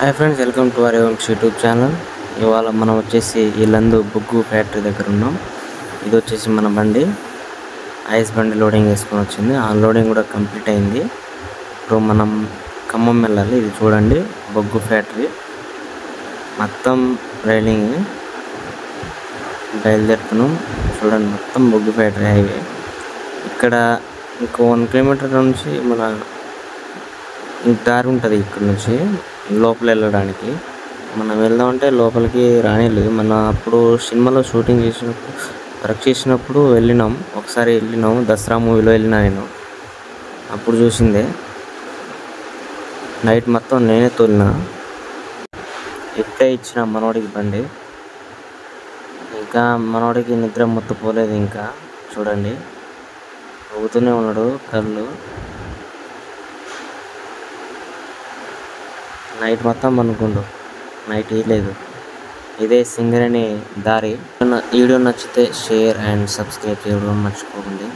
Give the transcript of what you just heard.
Hi friends, welcome to our YouTube channel. ఇవాళ మనం వచ్చేసి ఈ లందు బొగ్గు ఫ్యాక్టరీ దగ్గర ఉన్నాం. ఇది వచ్చేసి మన బండి, ఐస్ బండి లోడింగ్ వేసుకొని వచ్చింది. ఆ లోడింగ్ కూడా కంప్లీట్ అయింది. ఇప్పుడు మనం ఖమ్మం వెళ్ళాలి. ఇది చూడండి, బొగ్గు ఫ్యాక్టరీ మొత్తం రైలింగ్ బయలుదేరుతున్నాం. చూడండి, మొత్తం బొగ్గు ఫ్యాక్టరీ హైవే. ఇక్కడ ఇంకో 1 కిలోమీటర్ నుంచి మన దారి ఉంటుంది. ఇక్కడ నుంచి లోపల వెళ్ళడానికి మనం వెళ్దామంటే లోపలికి రానిలేదు. మన అప్పుడు సినిమాలో షూటింగ్ చేసినప్పుడు, వర్క్ చేసినప్పుడు వెళ్ళినాం. ఒకసారి వెళ్ళినాం, దసరా మూవీలో వెళ్ళినా నేను. అప్పుడు చూసిందే. నైట్ మొత్తం నేనే తోలినా. ఇప్పుడే ఇచ్చిన మనోడికి బండి. ఇంకా మనోడికి నిద్ర మొత్తపోలేదు. ఇంకా చూడండి, ఊగుతూనే ఉన్నాడు కళ్ళు. నైట్ మొత్తం అనుకుండు, నైట్ ఇవ్వలేదు. ఇదే సింగరేణి దారి. వీడియో నచ్చితే షేర్ అండ్ సబ్స్క్రైబ్ చేయడం మర్చిపోకండి.